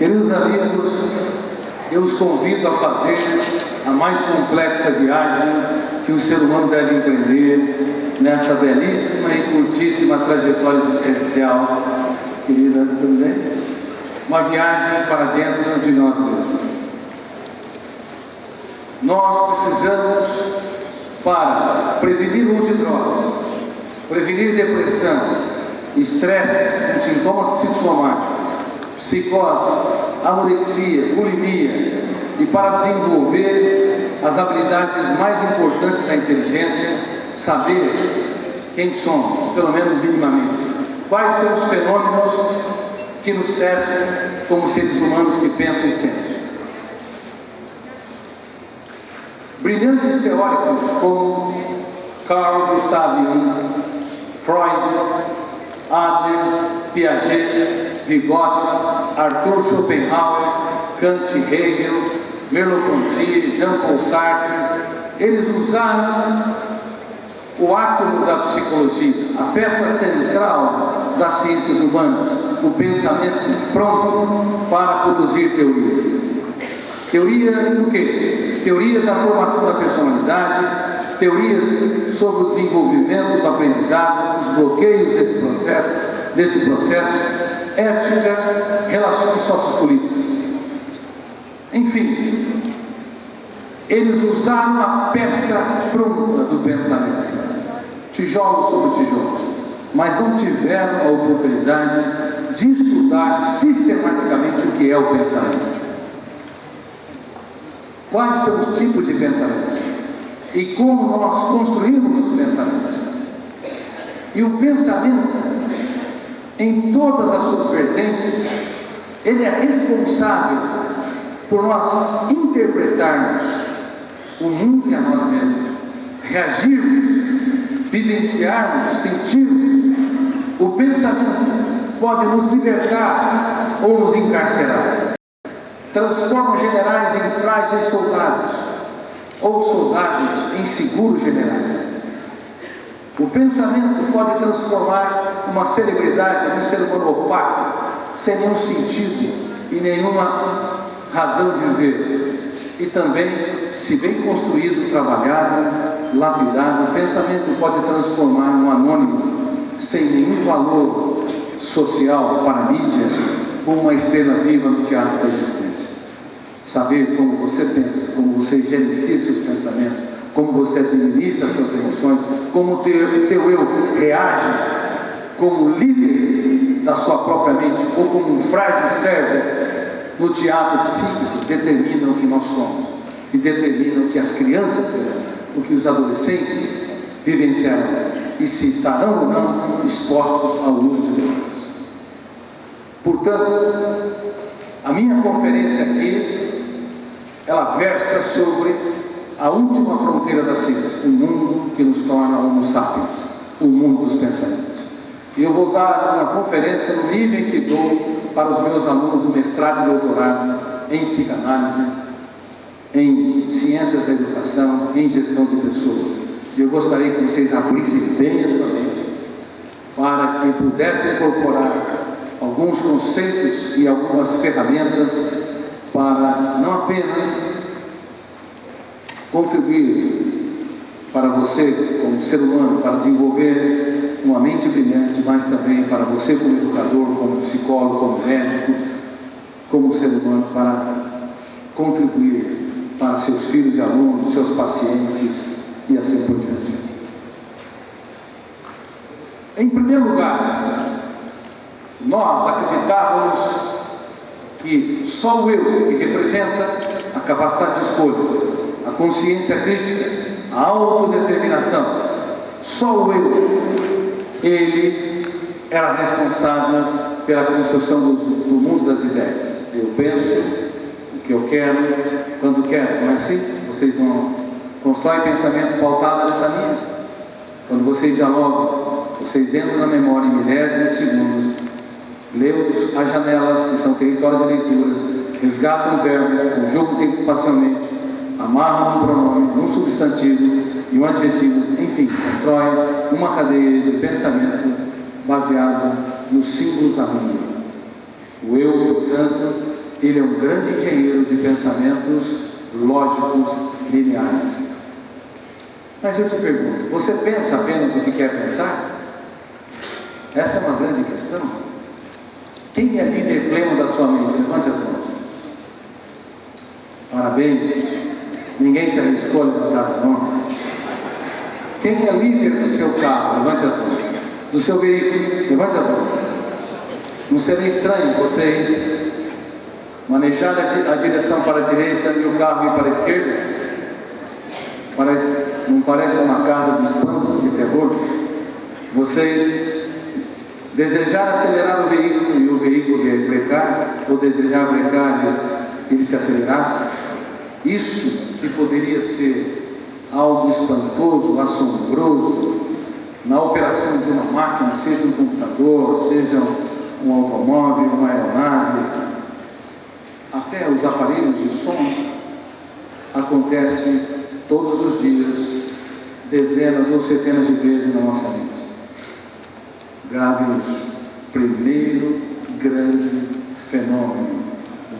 Queridos amigos, eu os convido a fazer a mais complexa viagem que o ser humano deve empreender nesta belíssima e curtíssima trajetória existencial. Querida, tudo bem? Uma viagem para dentro de nós mesmos. Nós precisamos, para prevenir o uso de drogas, prevenir depressão, estresse com sintomas psicossomáticos, psicoses, anorexia, bulimia, e para desenvolver as habilidades mais importantes da inteligência, saber quem somos, pelo menos minimamente, quais são os fenômenos que nos testem como seres humanos que pensam e sentem. Brilhantes teóricos como Carl Gustav Jung, Freud, Adler, Piaget, Vygotsky, Arthur Schopenhauer, Kant, Hegel, Merleau-Ponty, Jean-Paul Sartre, eles usaram o átomo da psicologia, a peça central das ciências humanas, o pensamento pronto para produzir teorias. Teorias do quê? Teorias da formação da personalidade, teorias sobre o desenvolvimento do aprendizado, os bloqueios desse processo, ética, relações sociopolíticas. Enfim, eles usaram a peça pronta do pensamento, tijolos sobre tijolos, mas não tiveram a oportunidade de estudar sistematicamente o que é o pensamento. Quais são os tipos de pensamentos e como nós construímos os pensamentos. E o pensamento, em todas as suas vertentes, ele é responsável por nós interpretarmos o mundo e a nós mesmos, reagirmos, vivenciarmos, sentirmos. O pensamento pode nos libertar ou nos encarcerar. Transforma generais em frágeis soldados, ou soldados em seguros generais. O pensamento pode transformar uma celebridade em um ser humano opaco, sem nenhum sentido e nenhuma razão de viver. E também, se bem construído, trabalhado, lapidado, o pensamento pode transformar um anônimo, sem nenhum valor social para a mídia, uma estrela viva no teatro da existência. Saber como você pensa, como você gerencia seus pensamentos, como você administra suas emoções, como o teu eu reage como líder da sua própria mente ou como um frágil servo no teatro psíquico, determina o que nós somos e determina o que as crianças serão, o que os adolescentes vivenciarão e se estarão ou não expostos ao uso de drogas. Portanto, a minha conferência aqui, ela versa sobre a última fronteira da ciência, o mundo que nos torna Homo sapiens, o mundo dos pensamentos. E eu vou dar uma conferência no nível em que dou para os meus alunos do mestrado e doutorado em psicanálise, em ciências da educação, em gestão de pessoas. E eu gostaria que vocês abrissem bem a sua mente para que pudessem incorporar alguns conceitos e algumas ferramentas para não apenas contribuir para você como ser humano, para desenvolver uma mente brilhante, mas também para você como educador, como psicólogo, como médico, como ser humano, para contribuir para seus filhos e alunos, seus pacientes e assim por diante. Em primeiro lugar, nós acreditávamos que só o eu, que representa a capacidade de escolha, a consciência crítica, a autodeterminação, só o eu, ele era responsável pela construção do mundo das ideias. Eu penso o que eu quero, quando quero, não é assim? Vocês não constroem pensamentos pautados nessa linha. Quando vocês dialogam, vocês entram na memória em milésimos de segundos, lêem as janelas, que são territórios de leituras, resgatam verbos, conjugam tempo espacialmente, amarram um pronome, um substantivo e um adjetivo, enfim, constroem uma cadeia de pensamento baseado nos símbolos da língua. O eu, portanto, ele é um grande engenheiro de pensamentos lógicos lineares. Mas eu te pergunto, você pensa apenas o que quer pensar? Essa é uma grande questão. Quem é líder pleno da sua mente? Levante as mãos. Parabéns. Ninguém se arriscou a levantar as mãos. Quem é líder do seu carro? Levante as mãos. Do seu veículo? Levante as mãos. Não seria estranho vocês manejar a direção para a direita e o carro ir para a esquerda? Não parece uma casa de espanto, de terror? Vocês desejar acelerar o veículo e o veículo brecar, ou desejar brecar e ele se acelerasse? Isso que poderia ser algo espantoso, assombroso, na operação de uma máquina, seja um computador, seja um automóvel, uma aeronave, até os aparelhos de som, acontece todos os dias, dezenas ou centenas de vezes na nossa mente. Grave isso. Primeiro grande fenômeno,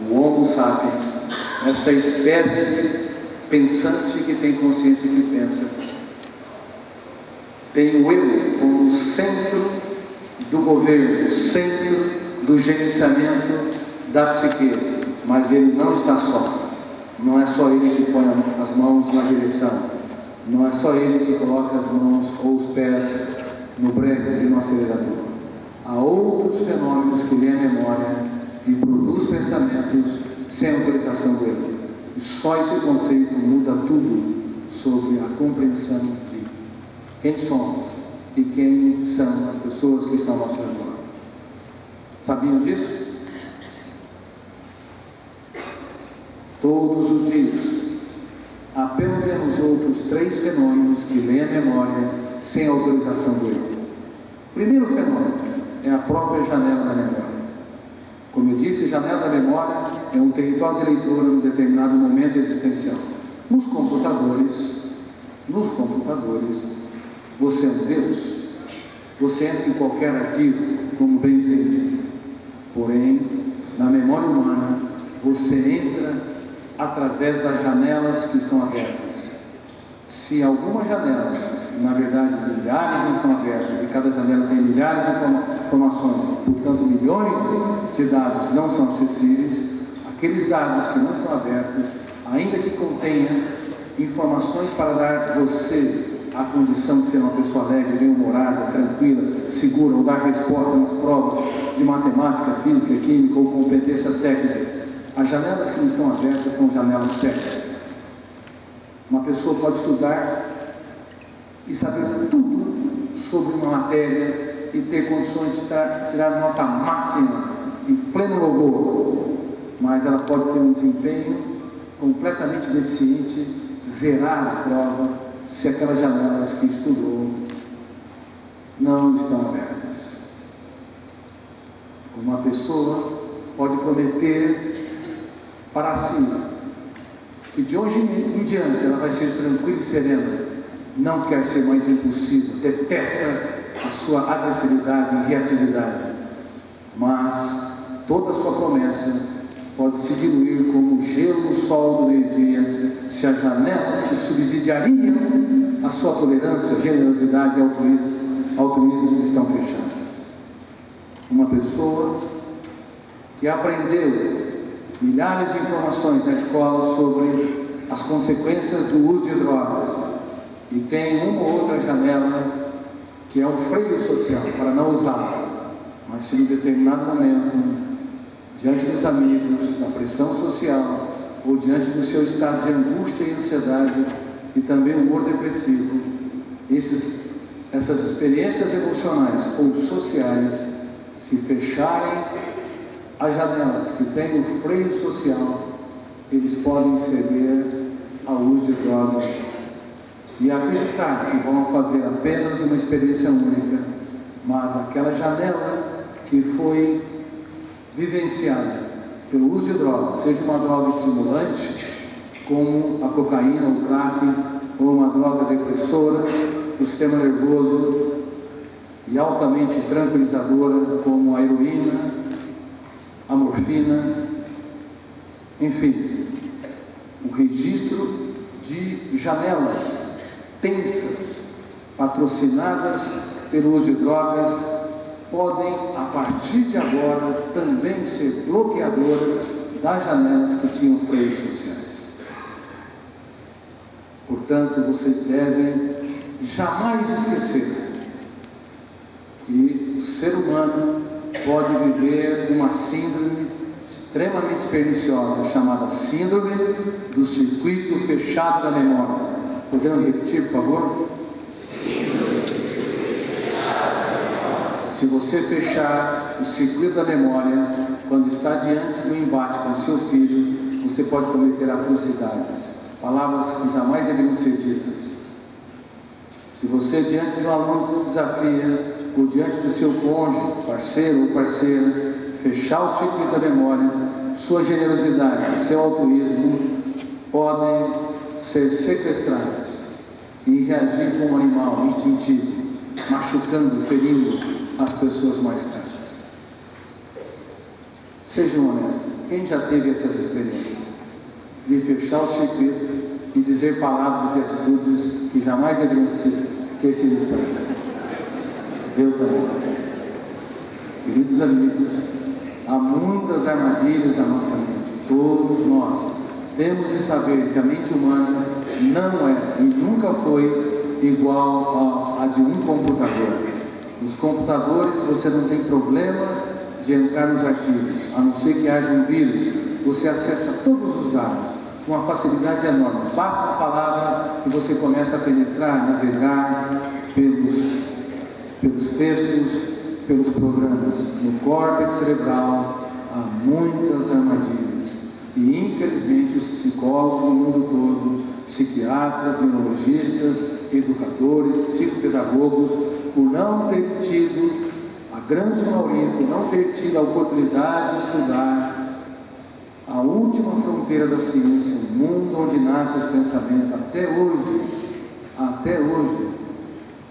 o Homo sapiens, essa espécie pensante que tem consciência que pensa, tem o eu como centro do governo, centro do gerenciamento da psique, mas ele não está só. Não é só ele que põe as mãos na direção, não é só ele que coloca as mãos ou os pés no breque e no acelerador. Há outros fenômenos que lê a memória e produz pensamentos sem autorização do eu. E só esse conceito muda tudo sobre a compreensão de quem somos e quem são as pessoas que estão ao nosso redor. Sabiam disso? Todos os dias há pelo menos outros 3 fenômenos que lêem a memória sem autorização do eu. O primeiro fenômeno é a própria janela da memória. Como eu disse, janela da memória é um território de leitura em um determinado momento existencial. Nos computadores, você é um Deus. Você entra em qualquer arquivo, como bem entende. Porém, na memória humana, você entra através das janelas que estão abertas. Se algumas janelas, na verdade milhares, não são abertas, e cada janela tem milhares de informações, portanto milhões de dados não são acessíveis, aqueles dados que não estão abertos, ainda que contenham informações para dar você a condição de ser uma pessoa alegre, bem-humorada, tranquila, segura, ou dar resposta nas provas de matemática, física, química ou competências técnicas, as janelas que não estão abertas são janelas cegas. Uma pessoa pode estudar e saber tudo sobre uma matéria e ter condições de tirar nota máxima em pleno louvor, mas ela pode ter um desempenho completamente deficiente, zerar a prova, se aquelas janelas que estudou não estão abertas. Uma pessoa pode prometer para si que de hoje em diante ela vai ser tranquila e serena, não quer ser mais impulsiva, detesta a sua agressividade e reatividade, mas toda a sua promessa pode se diluir como gelo no sol do meio-dia se as janelas que subsidiariam a sua tolerância, generosidade e altruísmo estão fechadas. Uma pessoa que aprendeu milhares de informações na escola sobre as consequências do uso de drogas e tem uma ou outra janela que é um freio social para não usar, mas se em determinado momento, diante dos amigos, da pressão social ou diante do seu estado de angústia e ansiedade e também humor depressivo, essas experiências emocionais ou sociais, se fecharem as janelas que têm o freio social, eles podem ceder ao uso de drogas e acreditar que vão fazer apenas uma experiência única, mas aquela janela que foi vivenciada pelo uso de drogas, seja uma droga estimulante, como a cocaína, o crack, ou uma droga depressora do sistema nervoso e altamente tranquilizadora, como a heroína, a morfina, Enfim, o registro de janelas tensas, patrocinadas pelo uso de drogas, podem, a partir de agora, também ser bloqueadoras das janelas que tinham freios sociais. Portanto, vocês devem jamais esquecer que o ser humano pode viver uma síndrome extremamente perniciosa, chamada síndrome do circuito fechado da memória. Podemos repetir, por favor? Se você fechar o circuito da memória, quando está diante de um embate com seu filho, você pode cometer atrocidades, palavras que jamais deveriam ser ditas. Se você, diante de um aluno que te desafia, ou diante do seu cônjuge, parceiro ou parceira, fechar o circuito da memória, sua generosidade, seu altruísmo podem ser sequestrados e reagir como um animal instintivo, machucando, ferindo as pessoas mais caras. Sejam honestos, quem já teve essas experiências de fechar o circuito e dizer palavras e atitudes que jamais deveriam ter sido expressas? Eu também. Queridos amigos, há muitas armadilhas na nossa mente. Todos nós temos de saber que a mente humana não é e nunca foi igual a de um computador. Nos computadores você não tem problemas de entrar nos arquivos, a não ser que haja um vírus. Você acessa todos os dados com uma facilidade enorme. Basta uma palavra e você começa a penetrar, navegar pelos textos, pelos programas. No córtex cerebral há muitas armadilhas. E infelizmente os psicólogos no mundo todo, psiquiatras, neurologistas, educadores, psicopedagogos, por não ter tido, a grande maioria, por não ter tido a oportunidade de estudar a última fronteira da ciência, o mundo onde nascem os pensamentos, até hoje,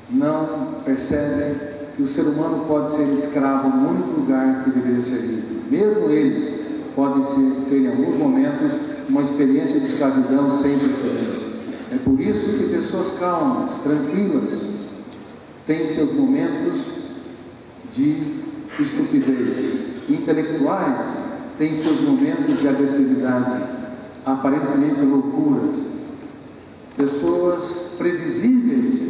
não percebem que o ser humano pode ser escravo no único lugar que deveria ser livre. Mesmo eles podem ter em alguns momentos uma experiência de escravidão sem precedente. É por isso que pessoas calmas, tranquilas, têm seus momentos de estupidez. Intelectuais têm seus momentos de agressividade, aparentemente loucuras. Pessoas previsíveis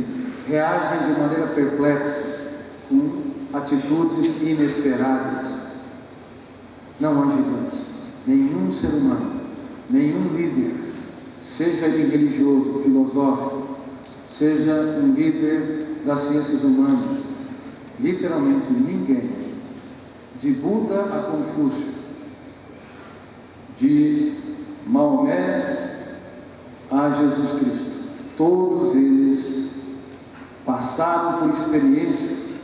reagem de maneira perplexa, com atitudes inesperadas. Não há gigantes. Nenhum ser humano, nenhum líder, seja ele religioso, filosófico, seja um líder das ciências humanas, literalmente ninguém, de Buda a Confúcio, de Maomé a Jesus Cristo, todos eles passaram por experiências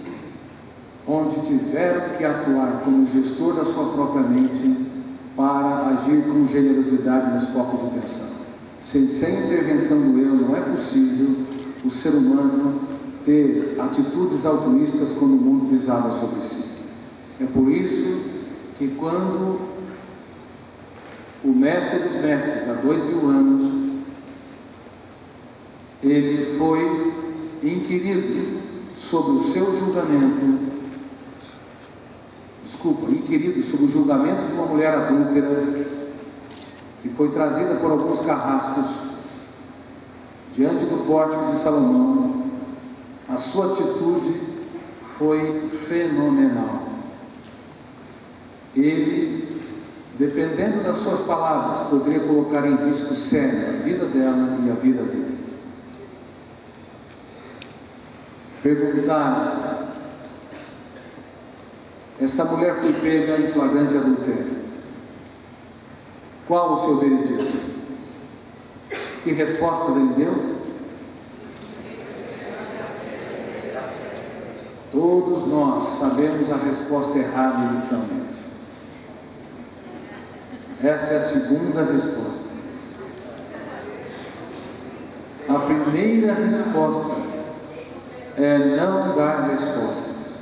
onde tiveram que atuar como gestor da sua própria mente para agir com generosidade nos focos de atenção. Sem a intervenção do eu, não é possível o ser humano ter atitudes altruístas quando o mundo desaba sobre si. É por isso que quando o mestre dos mestres, há 2000 anos, ele foi inquirido sobre o seu julgamento, inquirido sobre o julgamento de uma mulher adúltera, que foi trazida por alguns carrascos diante do pórtico de Salomão. A sua atitude foi fenomenal. Ele, dependendo das suas palavras, poderia colocar em risco sério a vida dela e a vida dele. Perguntaram: essa mulher foi pega em flagrante adultério. Qual o seu veredito? Que resposta ele deu? Todos nós sabemos a resposta errada inicialmente. Essa é a segunda resposta. A primeira resposta é não dar respostas,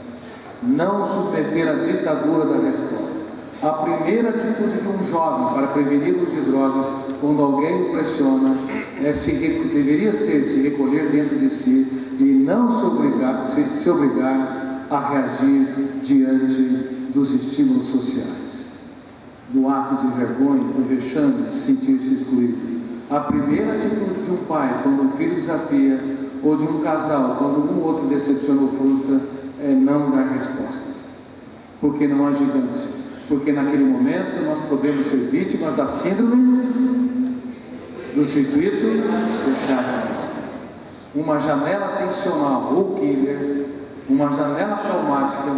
não submeter a ditadura da resposta. A primeira atitude de um jovem para prevenir o uso de drogas, quando alguém o pressiona, deveria ser se recolher dentro de si e não se obrigar a reagir diante dos estímulos sociais, do ato de vergonha, do vexame, de sentir-se excluído. A primeira atitude de um pai, quando um filho desafia, ou de um casal, quando um outro decepciona ou frustra, é não dar respostas, porque não há gigante, porque naquele momento nós podemos ser vítimas da síndrome do circuito fechado, uma janela tensional ou killer, uma janela traumática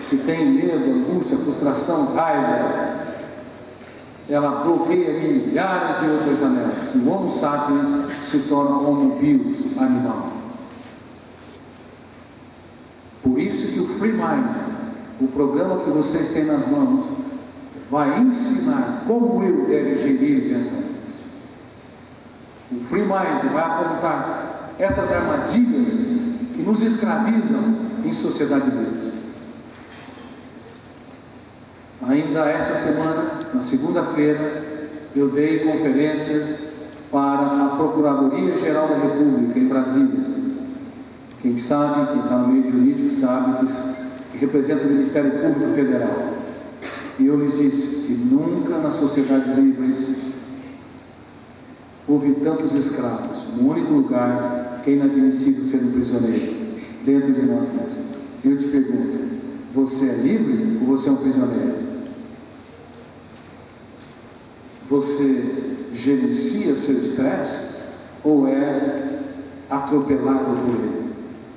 que tem medo, angústia, frustração, raiva, ela bloqueia milhares de outras janelas. O Homo sapiens se torna Homo bios, animal. Por isso que o Free Mind, o programa que vocês têm nas mãos, vai ensinar como eu devo gerir pensamentos. O Free Mind vai apontar essas armadilhas que nos escravizam em sociedade deles. Ainda essa semana, na segunda-feira, eu dei conferências para a Procuradoria-Geral da República em Brasília. Quem sabe, quem está no meio jurídico sabe que representa o Ministério Público Federal. E eu lhes disse que nunca na sociedade livre houve tantos escravos. No único lugar que é inadmissível ser um prisioneiro, dentro de nós mesmos. Eu te pergunto, você é livre ou você é um prisioneiro? Você gerencia seu estresse ou é atropelado por ele?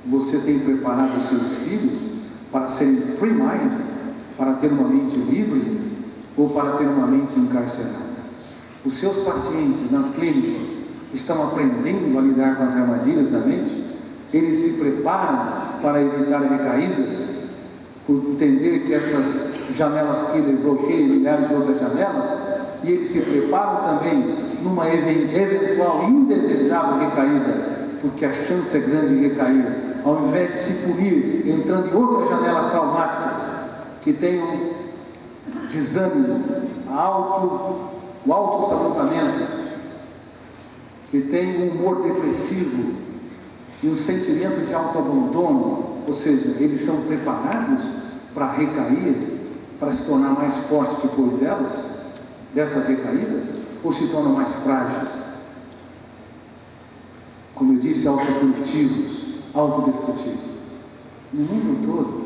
Você tem preparado seus filhos para serem free mind, para ter uma mente livre ou para ter uma mente encarcerada? Os seus pacientes nas clínicas estão aprendendo a lidar com as armadilhas da mente? Eles se preparam para evitar recaídas, por entender que essas janelas killer bloqueiam milhares de outras janelas? E eles se preparam também numa eventual indesejável recaída, porque a chance é grande de recair, ao invés de se punir entrando em outras janelas traumáticas que tenham desânimo, o autossabotamento, que tenham um humor depressivo e um sentimento de autoabandono. Ou seja, eles são preparados para recair, para se tornar mais fortes depois dessas recaídas, ou se tornam mais frágeis? Como eu disse, autopunitivos, autodestrutivos. No mundo todo,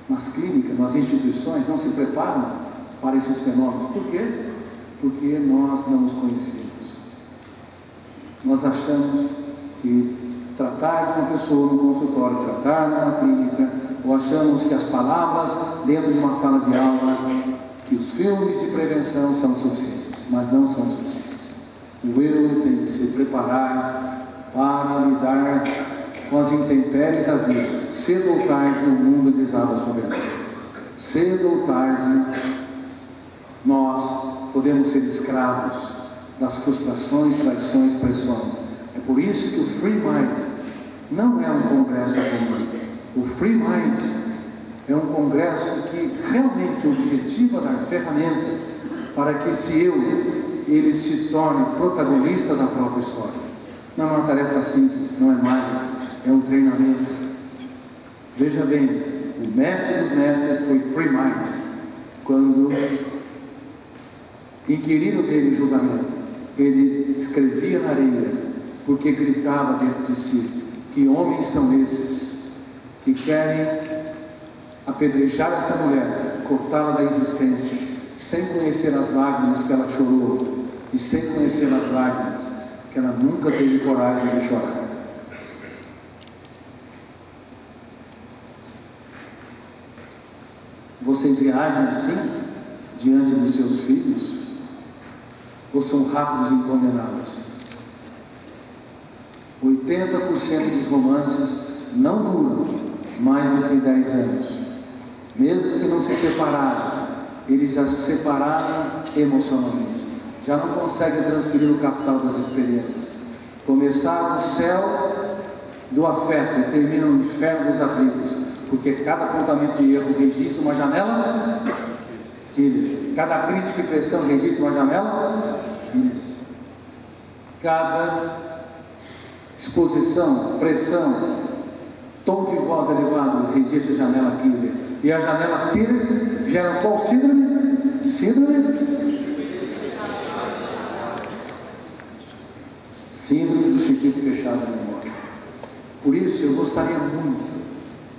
nas clínicas, nas instituições, não se preparam para esses fenômenos. Por quê? Porque nós não os conhecemos. Nós achamos que tratar de uma pessoa no consultório, tratar numa clínica, ou achamos que as palavras dentro de uma sala de aula, que os filmes de prevenção são suficientes, mas não são suficientes. O eu tem de se preparar para lidar com as intempéries da vida. Cedo ou tarde o mundo desaba sobre nós. Cedo ou tarde nós podemos ser escravos das frustrações, traições, pressões. É por isso que o Free Mind não é um congresso comum. O Free Mind é um congresso que realmente objetiva dar ferramentas para que esse eu, ele se torne protagonista da própria história. Não é uma tarefa simples, não é mágica, é um treinamento. Veja bem, o mestre dos mestres foi Free Mind, quando inquiriram dele julgamento. Ele escrevia na areia, porque gritava dentro de si: que homens são esses que querem apedrejar essa mulher, cortá-la da existência, sem conhecer as lágrimas que ela chorou e sem conhecer as lágrimas que ela nunca teve coragem de chorar. Vocês reagem assim diante dos seus filhos? Ou são rápidos em condená-los? 80% dos romances não duram mais do que 10 anos. Mesmo que não se separaram, eles já se separaram emocionalmente. Já não conseguem transferir o capital das experiências. Começaram no céu do afeto e terminam no inferno dos atritos, porque cada apontamento de erro registra uma janela Killer. Cada crítica e pressão registra uma janela, killer. Cada exposição, pressão, tom de voz elevado registra a janela killer. E as janelas killer geram qual síndrome? Síndrome do circuito fechado da memória. Por isso, eu gostaria muito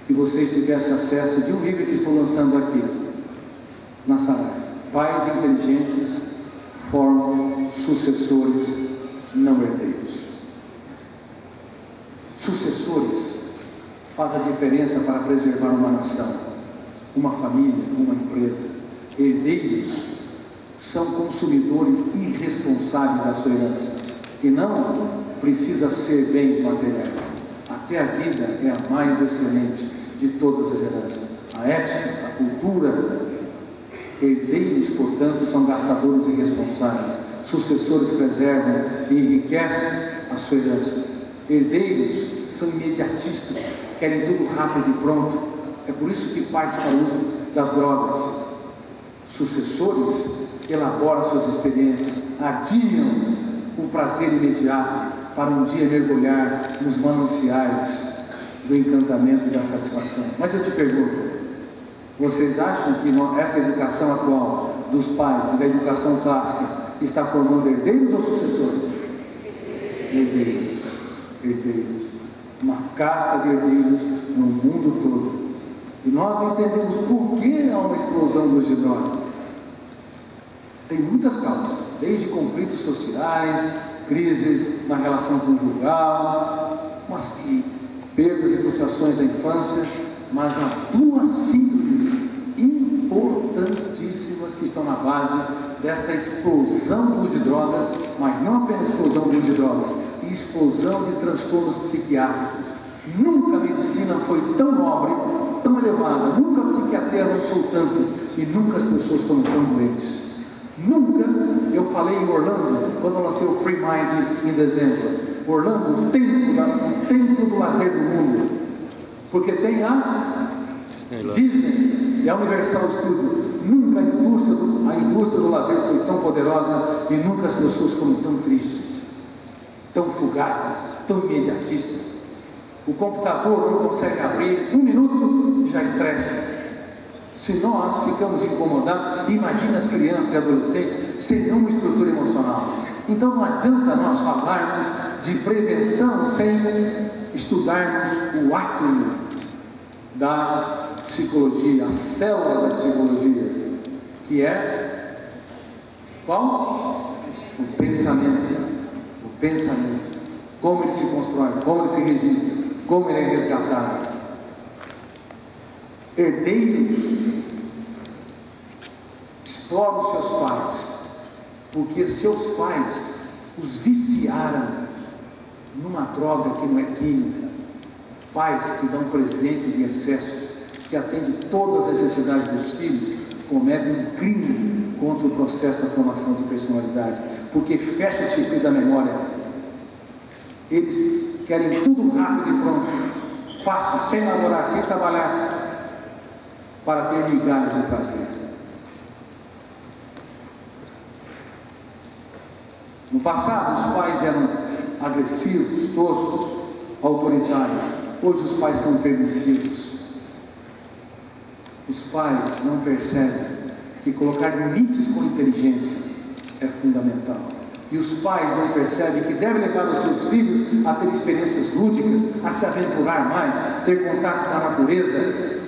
que vocês tivessem acesso de um livro que estou lançando aqui na Sarai. Pais inteligentes formam sucessores não herdeiros. Sucessores faz a diferença para preservar uma nação, uma família, uma empresa. Herdeiros são consumidores irresponsáveis da sua herança, que não precisa ser bens materiais. Até a vida é a mais excelente de todas as heranças. A ética, a cultura. Herdeiros, portanto, são gastadores irresponsáveis. Sucessores preservam e enriquecem a sua herança. Herdeiros são imediatistas, querem tudo rápido e pronto. É por isso que parte para o uso das drogas. Sucessores elaboram suas experiências, adiam o prazer imediato para um dia mergulhar nos mananciais do encantamento e da satisfação. Mas eu te pergunto, vocês acham que essa educação atual dos pais e da educação clássica está formando herdeiros ou sucessores? Herdeiros. Herdeiros. Uma casta de herdeiros no mundo todo. E nós não entendemos por que há uma explosão dos drogas. Tem muitas causas, desde conflitos sociais, crises na relação conjugal, perdas e frustrações da infância, mas há duas síndromes importantíssimas que estão na base dessa explosão do uso de drogas, mas não apenas explosão do uso de drogas, explosão de transtornos psiquiátricos. Nunca a medicina foi tão nobre, tão elevada, nunca a psiquiatria avançou tanto e nunca as pessoas foram tão doentes. Nunca, eu falei em Orlando, quando eu lancei o Free Mind em dezembro, Orlando, o templo do lazer do mundo, porque tem a Disney e a Universal Studios. Nunca a indústria do lazer foi tão poderosa e nunca as pessoas foram tão tristes, tão fugazes, tão imediatistas. O computador não consegue abrir um minuto e já estressa. Se nós ficamos incomodados, imagina as crianças e adolescentes sem nenhuma estrutura emocional. Então não adianta nós falarmos de prevenção sem estudarmos o átomo da psicologia, a célula da psicologia, que é qual? O pensamento. O pensamento. Como ele se constrói, como ele se registra, como ele é resgatado. Herdeiros exploram seus pais, porque seus pais os viciaram numa droga que não é química. Pais que dão presentes em excessos, que atendem todas as necessidades dos filhos, cometem um crime contra o processo da formação de personalidade, porque fecha o circuito da memória. Eles querem tudo rápido e pronto, fácil, sem namorar, sem trabalhar, para ter migalhas de prazer. No passado, os pais eram agressivos, toscos, autoritários. Hoje os pais são permissivos. Os pais não percebem que colocar limites com inteligência é fundamental. E os pais não percebem que devem levar os seus filhos a ter experiências lúdicas, a se aventurar mais, ter contato com a natureza.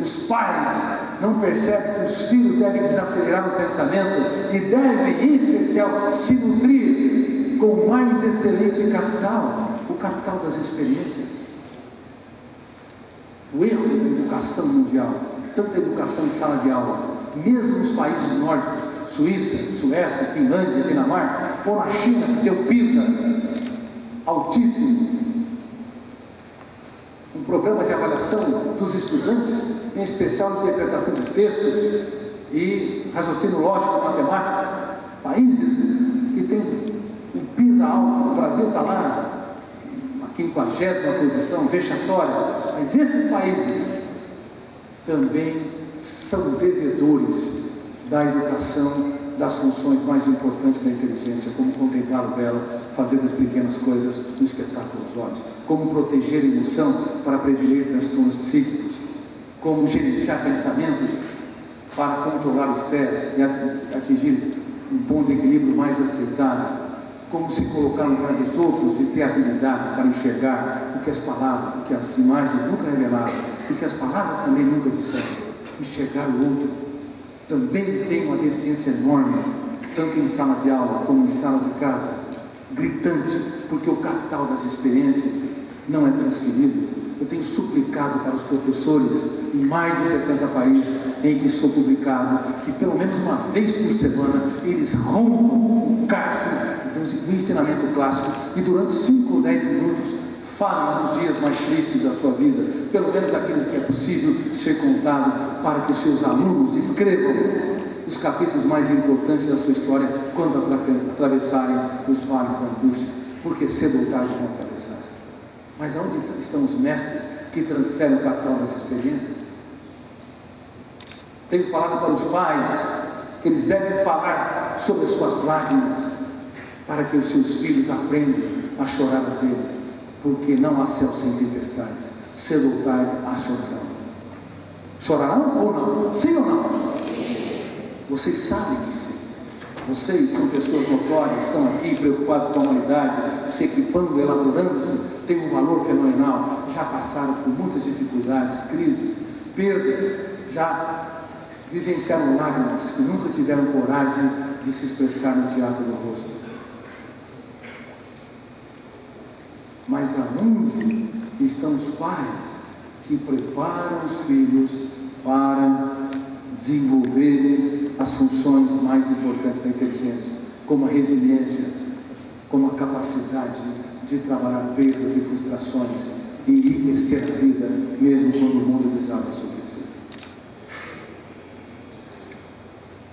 Os pais não percebem que os filhos devem desacelerar o pensamento e devem, em especial, se nutrir com o mais excelente capital, o capital das experiências. O erro da educação mundial, tanta educação em sala de aula, mesmo nos países nórdicos, Suíça, Suécia, Finlândia, Dinamarca, ou na China, que tem um PISA altíssimo, um programa de avaliação dos estudantes, em especial interpretação de textos e raciocínio lógico matemático. Países que têm um PISA alto, o Brasil está lá, a 50ª posição, vexatória, mas esses países também são devedores da educação, das funções mais importantes da inteligência, como contemplar o belo, fazer das pequenas coisas um espetáculo aos olhos, como proteger a emoção para prevenir transtornos psíquicos, como gerenciar pensamentos para controlar o estresse e atingir um ponto de equilíbrio mais aceitável, como se colocar no lugar dos outros e ter habilidade para enxergar o que as palavras, o que as imagens nunca revelaram, o que as palavras também nunca disseram. Enxergar o outro também tem uma deficiência enorme, tanto em sala de aula como em sala de casa, gritante, porque o capital das experiências não é transferido. Eu tenho suplicado para os professores em mais de 60 países em que sou publicado, que pelo menos uma vez por semana eles rompam o cárcere do ensinamento clássico e durante 5 ou 10 minutos falem dos dias mais tristes da sua vida, pelo menos aquilo que é possível ser contado, para que os seus alunos escrevam os capítulos mais importantes da sua história quando atravessarem os vales da angústia, porque cedo ou tarde vão atravessar. Mas onde estão os mestres que transferem o capital das experiências? Tenho falado para os pais que eles devem falar sobre as suas lágrimas, para que os seus filhos aprendam a chorar as deles, porque não há céu sem tempestades, cedo ou tarde há chorarão. Chorarão ou não? Sim ou não? Vocês sabem que sim. Vocês são pessoas notórias, estão aqui preocupados com a humanidade, se equipando, elaborando-se, têm um valor fenomenal, já passaram por muitas dificuldades, crises, perdas, já vivenciaram lágrimas que nunca tiveram coragem de se expressar no teatro do rosto. Mas aonde estão os pais que preparam os filhos para desenvolverem as funções mais importantes da inteligência, como a resiliência, como a capacidade de trabalhar perdas e frustrações e enriquecer a vida, mesmo quando o mundo desaba sobre si?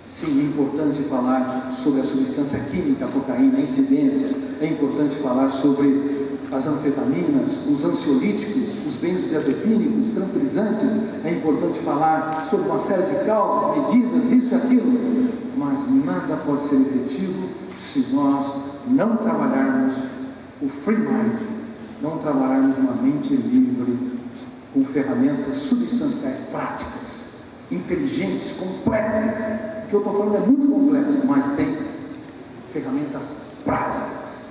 Sim, é importante falar sobre a substância química, a cocaína, a incidência, é importante falar sobre as anfetaminas, os ansiolíticos, os benzodiazepínicos, tranquilizantes, é importante falar sobre uma série de causas, medidas, isso e aquilo, mas nada pode ser efetivo se nós não trabalharmos o free mind, não trabalharmos uma mente livre, com ferramentas substanciais práticas, inteligentes, complexas. O que eu estou falando é muito complexo, mas tem ferramentas práticas,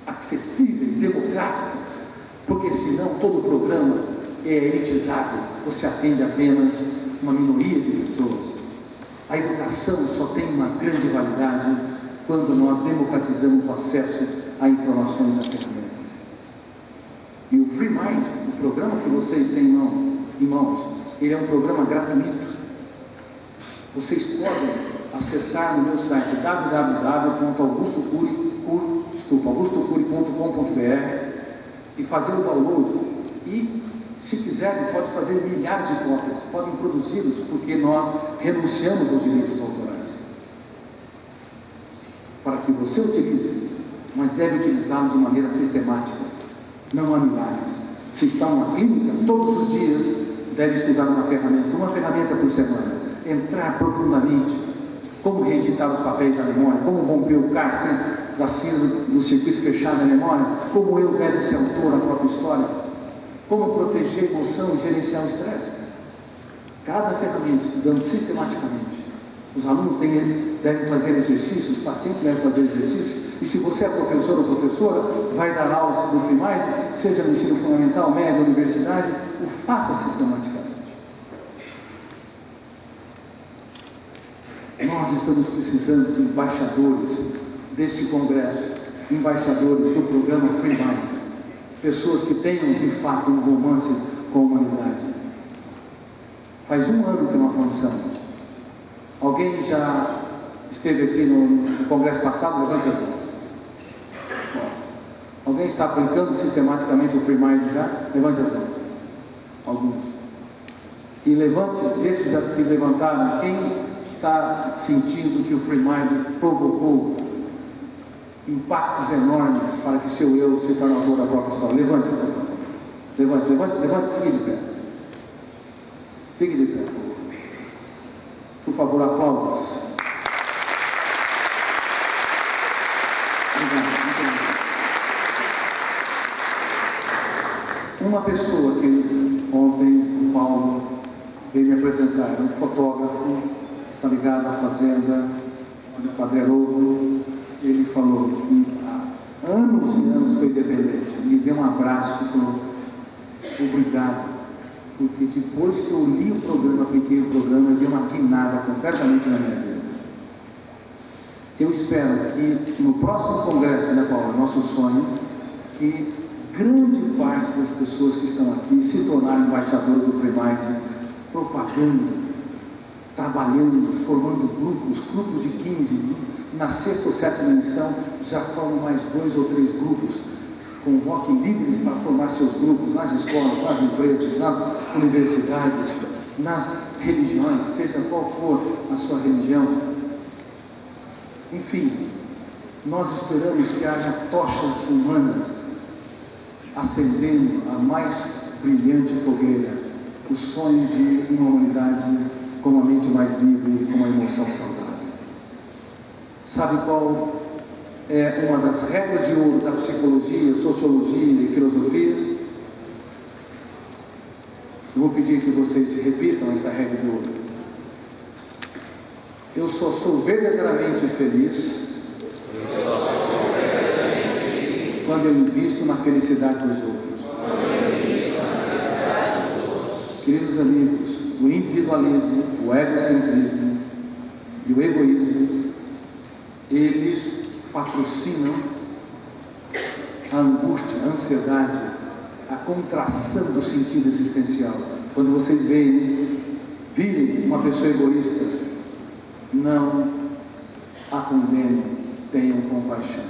acessíveis, democráticas, porque senão todo o programa é elitizado, você atende apenas uma minoria de pessoas. A educação só tem uma grande validade quando nós democratizamos o acesso a informações e a ferramentas. E o Free Mind, o programa que vocês têm em mãos, ele é um programa gratuito. Vocês podem acessar no meu site augustocuri.com.br e fazer o download. E, se quiserem, pode fazer milhares de cópias, podem produzi-los, porque nós renunciamos aos direitos autorais. Para que você utilize, mas deve utilizá-lo de maneira sistemática. Não há milagres. Se está numa clínica, todos os dias deve estudar uma ferramenta por semana. Entrar profundamente, como reeditar os papéis da memória, como romper o cárcere da cinza do circuito fechado da memória, como eu deve ser autor da própria história, como proteger a emoção e gerenciar o estresse. Cada ferramenta estudando sistematicamente. Os alunos devem fazer exercícios, os pacientes devem fazer exercícios, e se você é professor ou professora, vai dar aulas do Free Mind, seja no ensino fundamental, médio, universidade, o faça sistematicamente. Nós estamos precisando de embaixadores deste congresso, embaixadores do programa Free Mind, pessoas que tenham de fato um romance com a humanidade. Faz 1 ano que nós lançamos. Alguém já esteve aqui no congresso passado? Levante as mãos. Pode. Alguém está aplicando sistematicamente o Free Mind já? Levante as mãos. Alguns. E levante, desses que levantaram, quem está sentindo que o Free Mind provocou impactos enormes para que seu eu se torne autor da própria história? Levante-se, levante, fique de pé. Fique de pé, por favor. Por favor, aplauda-se. Uma pessoa que ontem o Paulo veio me apresentar, um fotógrafo, está ligado à fazenda do Padre Haroldo. Ele falou que há anos e anos foi independente. Me deu um abraço e falou: obrigado, porque depois que eu li o programa, apliquei o programa, eu dei uma guinada completamente na minha vida. Eu espero que no próximo congresso, né, Paulo, nosso sonho, que grande parte das pessoas que estão aqui se tornarem embaixadores do Free Mind, propagando, trabalhando, formando grupos de 15, na sexta ou sétima edição já formam mais 2 ou 3 grupos. Convoque líderes para formar seus grupos nas escolas, nas empresas, nas universidades, nas religiões, seja qual for a sua religião. Enfim, nós esperamos que haja tochas humanas acendendo a mais brilhante fogueira, o sonho de uma humanidade com uma mente mais livre e com uma emoção saudável. Sabe qual é uma das regras de ouro da psicologia, sociologia e filosofia? Eu vou pedir que vocês repitam essa regra de ouro. Eu só sou verdadeiramente feliz quando eu invisto na felicidade dos outros. Queridos amigos, o individualismo, o egocentrismo e o egoísmo, eles patrocinam a angústia, a ansiedade, a contração do sentido existencial. Quando vocês virem uma pessoa egoísta, não a condenem, tenham compaixão.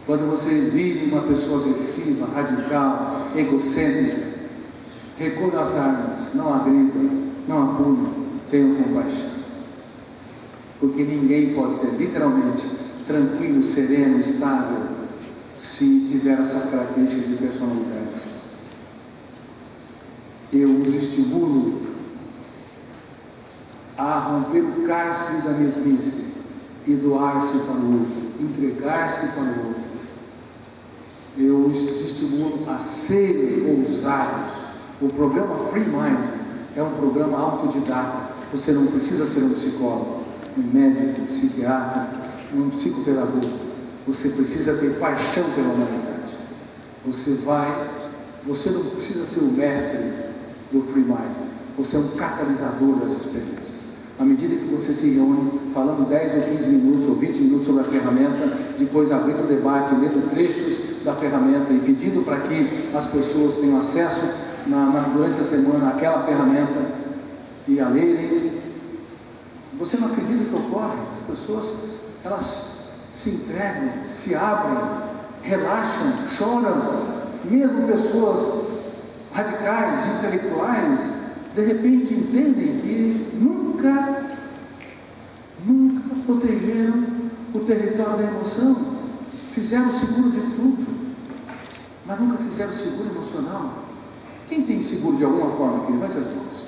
Quando vocês virem uma pessoa agressiva, radical, egocêntrica, recolham as armas, não agridam, não a punam, tenham compaixão. Porque ninguém pode ser literalmente tranquilo, sereno, estável, se tiver essas características de personalidade. Eu os estimulo a romper o cárcere da mesmice e doar-se para o outro, entregar-se para o outro. Eu os estimulo a serem ousados. O programa Free Mind é um programa autodidata. Você não precisa ser um psicólogo, um médico, um psiquiatra, um psicopedagogo. Você precisa ter paixão pela humanidade. Você não precisa ser o mestre do Free Mind. Você é um catalisador das experiências. À medida que você se reúne, falando 10 ou 15 minutos ou 20 minutos sobre a ferramenta, depois abrindo o debate, lendo trechos da ferramenta e pedindo para que as pessoas tenham acesso durante a semana àquela ferramenta e a lerem, você não acredita que ocorre? As pessoas, elas se entregam, se abrem, relaxam, choram. Mesmo pessoas radicais, intelectuais, de repente entendem que nunca protegeram o território da emoção, fizeram seguro de tudo, mas nunca fizeram seguro emocional. Quem tem seguro de alguma forma aqui? Levante as mãos.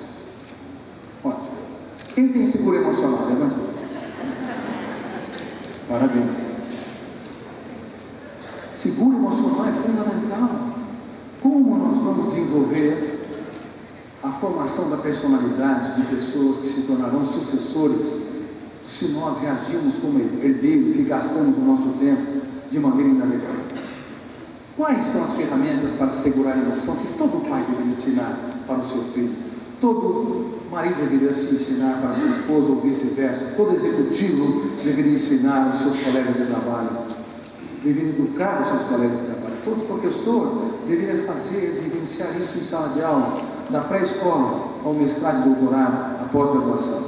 Ótimo. Quem tem seguro emocional? Levante as mãos. Parabéns. Seguro emocional é fundamental. Como nós vamos desenvolver a formação da personalidade de pessoas que se tornarão sucessores se nós reagimos como herdeiros e gastamos o nosso tempo de maneira inadequada? Quais são as ferramentas para segurar a emoção que todo pai deveria ensinar para o seu filho? Todo marido deveria se ensinar para a sua esposa ou vice-versa? Todo executivo deveria ensinar aos seus colegas de trabalho? Deveria educar os seus colegas de trabalho? Todo professor deveria vivenciar isso em sala de aula, da pré-escola ao mestrado e doutorado, à pós-graduação.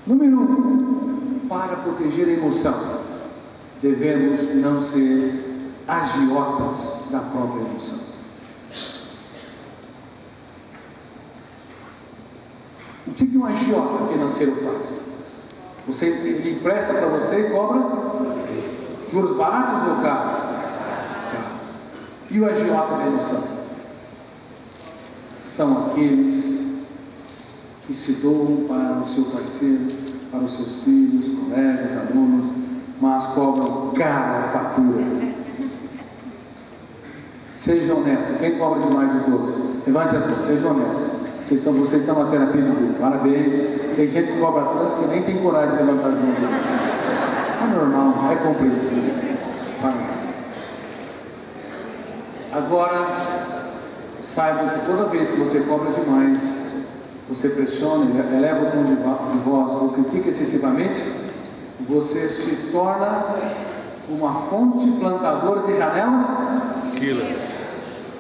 Número 1, para proteger a emoção, devemos não ser agiotas da própria emoção. O que um agiota financeiro faz? Ele empresta para você e cobra juros baratos ou caros? Caros. E o agiota da emoção? São aqueles que que se doam para o seu parceiro, para os seus filhos, colegas, alunos, mas cobram cara a fatura. Seja honesto. Quem cobra demais dos outros? Levante as mãos, seja honesto. Vocês estão na terapia de grupo. Parabéns. Tem gente que cobra tanto que nem tem coragem de levantar as mãos direito. É normal, é compreensível. Parabéns. Agora, saiba que toda vez que você cobra demais, você pressiona, eleva o tom de voz ou critica excessivamente, você se torna uma fonte plantadora de janelas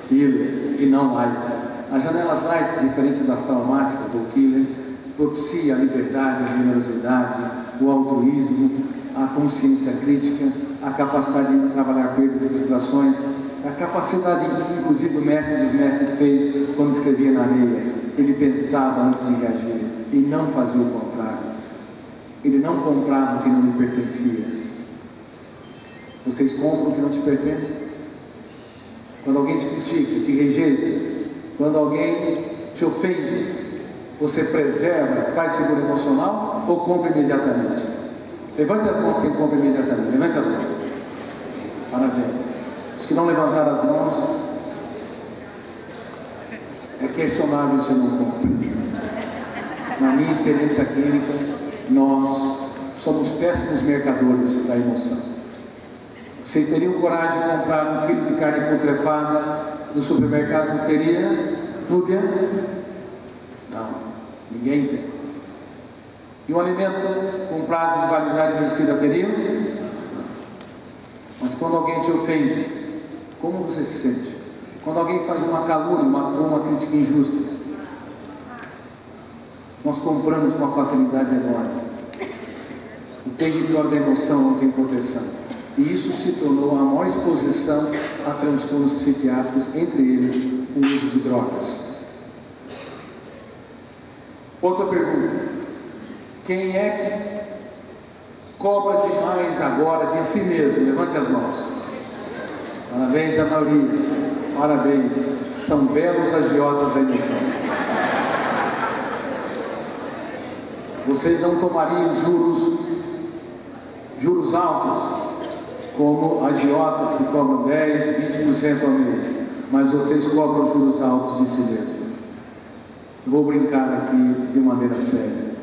killer e não light. As janelas light, diferentes das traumáticas ou killer, propicia a liberdade, a generosidade, o altruísmo, a consciência crítica, a capacidade de trabalhar perdas e frustrações, a capacidade, inclusive o mestre dos mestres fez quando escrevia na areia. Ele pensava antes de reagir e não fazia o contrário. Ele não comprava o que não lhe pertencia. Vocês compram o que não te pertence? Quando alguém te critica, te rejeita, quando alguém te ofende, você preserva, faz seguro emocional ou compra imediatamente? Levante as mãos quem compra imediatamente. Levante as mãos. Parabéns. Os que não levantaram as mãos, é questionável se não compra. Na minha experiência clínica, nós somos péssimos mercadores da emoção. Vocês teriam coragem de comprar 1 quilo de carne putrefada no supermercado? Teria? Núbia? Não, ninguém tem. E um alimento com prazo de validade vencida teriam? Não. Mas quando alguém te ofende, como você se sente? Quando alguém faz uma calúnia, uma crítica injusta, nós compramos com uma facilidade enorme. O território da emoção não tem proteção. E isso se tornou a maior exposição a transtornos psiquiátricos, entre eles o uso de drogas. Outra pergunta: quem é que cobra demais agora de si mesmo? Levante as mãos. Parabéns à maioria. Parabéns. São belos agiotas da emoção. Vocês não tomariam juros altos como agiotas que cobram 10, 20% ao mês, mas vocês cobram juros altos de si mesmo. Vou brincar aqui de maneira séria.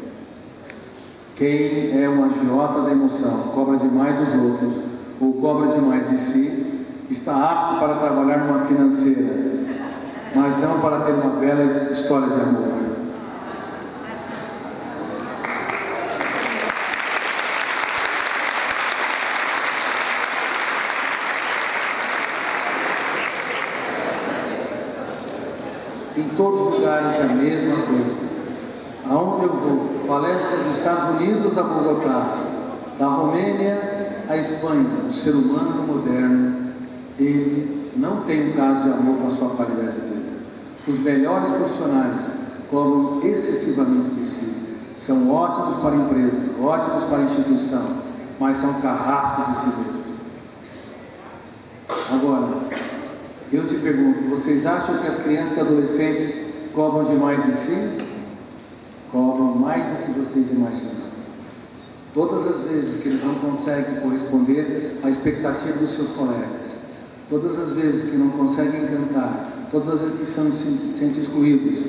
Quem é um agiota da emoção, cobra demais dos outros ou cobra demais de si, está apto para trabalhar numa financeira, mas não para ter uma bela história de amor. Em todos os lugares é a mesma coisa. Aonde eu vou, palestra dos Estados Unidos a Bogotá, da Romênia à Espanha, o ser humano moderno, ele não tem um caso de amor com a sua qualidade de vida. Os melhores profissionais cobram excessivamente de si. São ótimos para a empresa, ótimos para a instituição, mas são carrascos de si mesmos. Agora, eu te pergunto, vocês acham que as crianças e adolescentes cobram demais de si? Cobram mais do que vocês imaginam. Todas as vezes que eles não conseguem corresponder à expectativa dos seus colegas, todas as vezes que não conseguem cantar, todas as vezes que se sentem excluídos,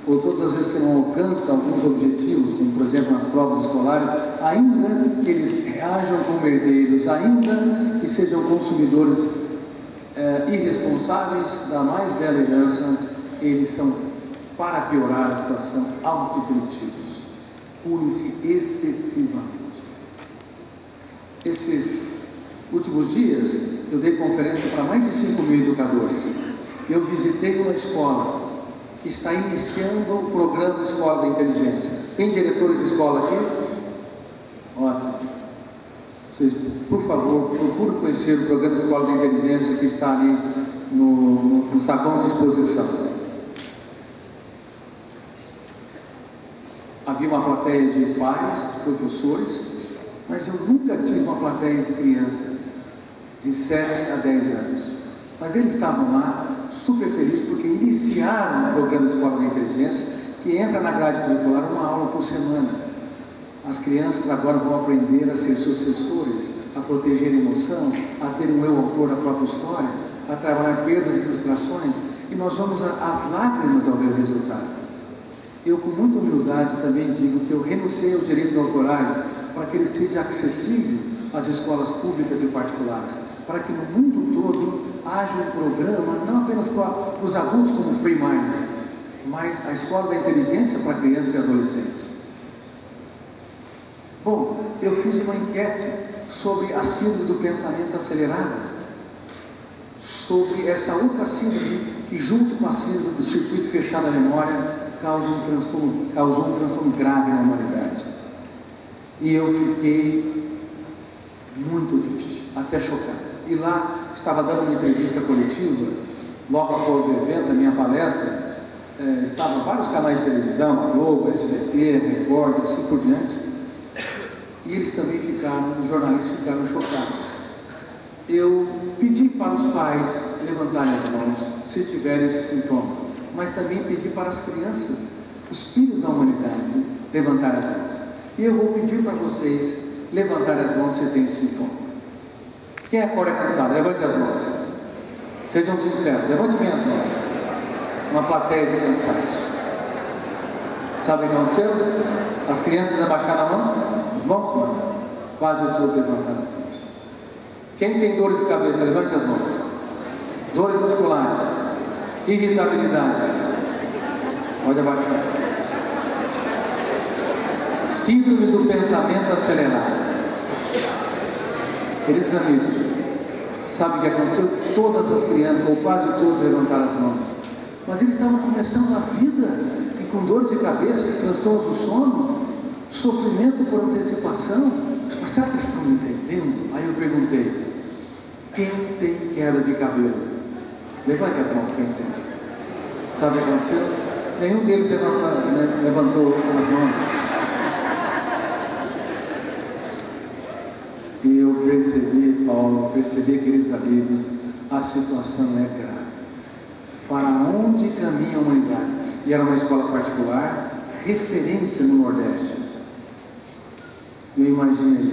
ou todas as vezes que não alcançam alguns objetivos, como por exemplo nas provas escolares, ainda que eles reajam como herdeiros, ainda que sejam consumidores irresponsáveis da mais bela herança, eles são, para piorar a situação, autopunitivos. Punem-se excessivamente. Esses últimos dias, eu dei conferência para mais de 5.000 educadores. Eu visitei uma escola que está iniciando o programa Escola da Inteligência. Tem diretores de escola aqui? Ótimo. Vocês, por favor, procurem conhecer o programa Escola da Inteligência que está ali no saguão de exposição. Havia uma plateia de pais, de professores, mas eu nunca tive uma plateia de crianças de 7 a 10 anos. Mas eles estavam lá super felizes porque iniciaram o programa Escola da Inteligência, que entra na grade curricular uma aula por semana. As crianças agora vão aprender a ser sucessores, a proteger a emoção, a ter um eu autor da própria história, a trabalhar perdas e frustrações, e nós vamos às lágrimas ao ver o resultado. Eu, com muita humildade, também digo que eu renunciei aos direitos autorais para que ele seja acessível às escolas públicas e particulares, para que no mundo todo haja um programa, não apenas para os adultos como Free Mind, mas a escola da inteligência para crianças e adolescentes. Bom, eu fiz uma enquete sobre a síndrome do pensamento acelerado, sobre essa outra síndrome que, junto com a síndrome do circuito fechado da memória, causou um transtorno grave na humanidade. E eu fiquei muito triste, até chocado. E lá estava dando uma entrevista coletiva, logo após o evento, a minha palestra, estavam vários canais de televisão, a Globo, SBT, Record, assim por diante, e eles também os jornalistas ficaram chocados. Eu pedi para os pais levantarem as mãos se tiverem esse sintoma, mas também pedi para as crianças, os filhos da humanidade, levantarem as mãos. E eu vou pedir para vocês levantarem as mãos se tem esse sintoma. Quem acorda cansado, levante as mãos. Sejam sinceros, levante bem as mãos. Uma plateia de cansados. Sabe o que aconteceu? As crianças abaixaram a mão? As mãos? Não. Quase todos levantaram as mãos. Quem tem dores de cabeça, levante as mãos. Dores musculares, irritabilidade, pode abaixar. Síndrome do pensamento acelerado. Queridos amigos, sabe o que aconteceu? Todas as crianças, ou quase todos, levantaram as mãos. Mas eles estavam começando a vida e com dores de cabeça, com transtornos do sono, sofrimento por antecipação. Mas será que eles estão me entendendo? Aí eu perguntei: quem tem queda de cabelo? Levante as mãos quem tem. Sabe o que aconteceu? Nenhum deles levantou as mãos. E eu percebi, Paulo, queridos amigos, a situação é grave. Para onde caminha a humanidade? E era uma escola particular, referência no Nordeste. Eu imaginei,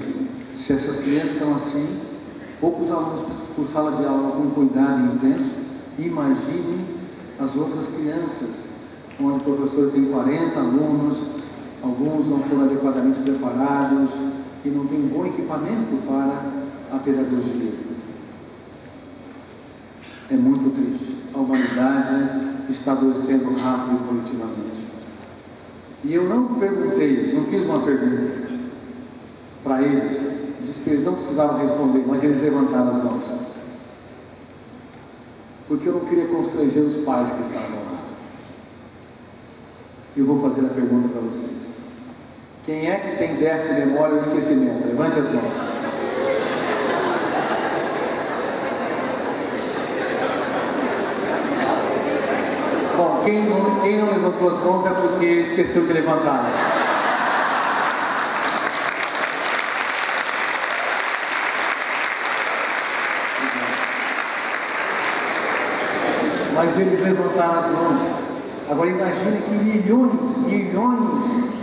se essas crianças estão assim, poucos alunos por sala de aula com cuidado intenso, imaginem as outras crianças, onde professores têm 40 alunos, alguns não foram adequadamente preparados e não têm um bom equipamento para a pedagogia. É muito triste. A humanidade está adoecendo rápido e coletivamente. E eu não fiz uma pergunta para eles, eles não precisavam responder, mas eles levantaram as mãos. Porque eu não queria constranger os pais que estavam lá. Eu vou fazer a pergunta para vocês. Quem é que tem déficit de memória ou esquecimento? Levante as mãos. Bom, quem não levantou as mãos é porque esqueceu de levantá-las. Mas eles levantaram as mãos. Agora imagine que milhões,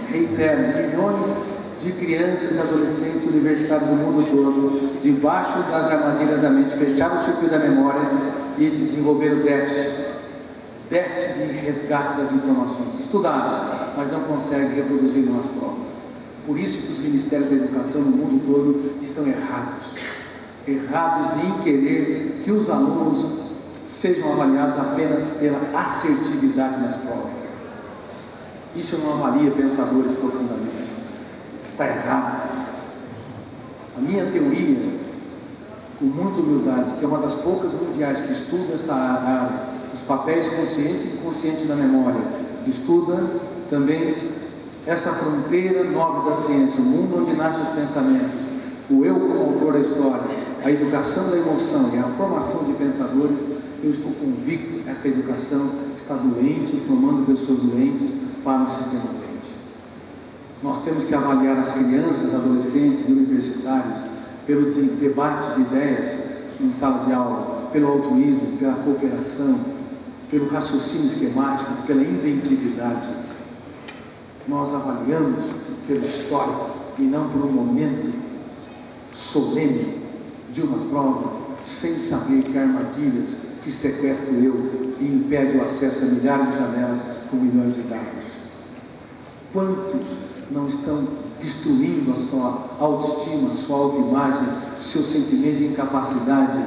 reitero, milhões de crianças, adolescentes, universitários do mundo todo, debaixo das armadilhas da mente, fecharam o circuito da memória e desenvolveram déficit de resgate das informações. Estudaram, mas não conseguem reproduzir nas provas. Por isso que os ministérios da educação no mundo todo estão errados em querer que os alunos sejam avaliados apenas pela assertividade nas provas. Isso não avalia pensadores profundamente. Está errado. A minha teoria, com muita humildade, que é uma das poucas mundiais que estuda essa área, os papéis consciente e inconsciente da memória, estuda também essa fronteira nobre da ciência, o mundo onde nascem os pensamentos, o eu como autor da história, a educação da emoção e a formação de pensadores. Eu estou convicto que essa educação está doente, formando pessoas doentes para um sistema doente. Nós temos que avaliar as crianças, adolescentes e universitários pelo debate de ideias em sala de aula, pelo altruísmo, pela cooperação, pelo raciocínio esquemático, pela inventividade. nós avaliamos pelo histórico e não por um momento solene de uma prova, sem saber que há armadilhas que sequestram eu e impedem o acesso a milhares de janelas com milhões de dados. Quantos não estão destruindo a sua autoestima, a sua autoimagem, seu sentimento de incapacidade,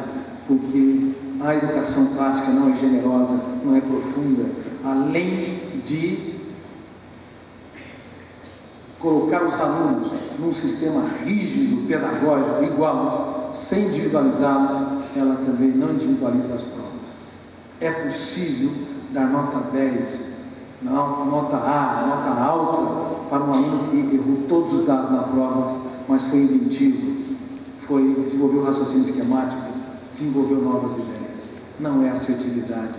porque a educação clássica não é generosa, não é profunda, além de colocar os alunos num sistema rígido, pedagógico, igual, sem individualizá-lo, ela também não individualiza as provas. É possível dar nota 10, nota A, nota alta, para um aluno que errou todos os dados na prova, mas foi inventivo, desenvolveu raciocínio esquemático, desenvolveu novas ideias. Não é assertividade,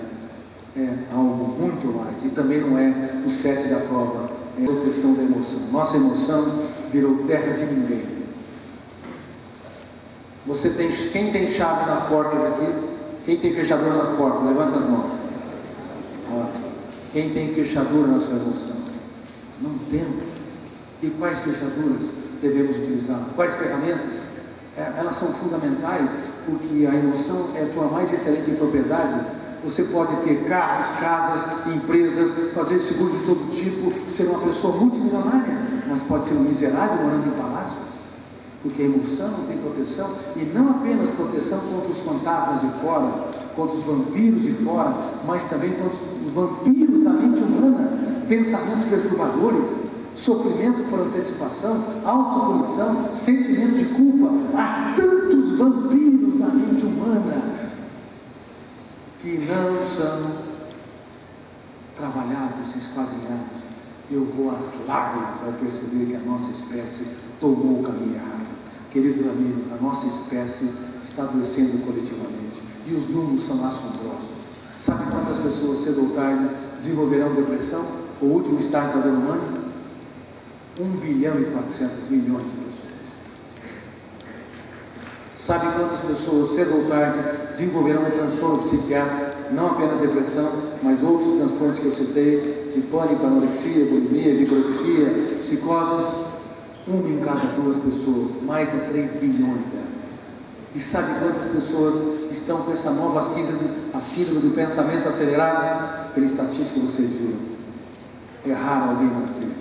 é algo muito mais. E também não é o 7 da prova, é a proteção da emoção. Nossa emoção virou terra de ninguém. Quem tem chave nas portas aqui? Quem tem fechadura nas portas? Levanta as mãos. Ótimo. Quem tem fechadura na sua emoção? Não temos. E quais fechaduras devemos utilizar? Quais ferramentas? Elas são fundamentais, porque a emoção é a tua mais excelente propriedade. Você pode ter carros, casas, empresas, fazer seguro de todo tipo, ser uma pessoa multimilionária, mas pode ser um miserável morando em palácios, porque a emoção não tem proteção, e não apenas proteção contra os fantasmas de fora, contra os vampiros de fora, mas também contra os vampiros da mente humana, pensamentos perturbadores, sofrimento por antecipação, autopunição, sentimento de culpa. Há tantos vampiros da mente humana que não são trabalhados, esquadrinhados. Eu vou às lágrimas ao perceber que a nossa espécie tomou o caminho errado. Queridos amigos, a nossa espécie está adoecendo coletivamente e os números são assombrosos. Sabe quantas pessoas cedo ou tarde desenvolverão depressão? O último estágio da dor humana? 1,4 bilhão de pessoas. Sabe quantas pessoas cedo ou tarde desenvolverão um transtorno psiquiátrico, não apenas depressão, mas outros transtornos que eu citei, de pânico, anorexia, bulimia, vigorexia, psicoses? 1 em cada 2 pessoas, mais de 3 bilhões delas. E sabe quantas pessoas estão com essa nova síndrome, a síndrome do pensamento acelerado? Pela estatística vocês viram. É raro alguém não ter.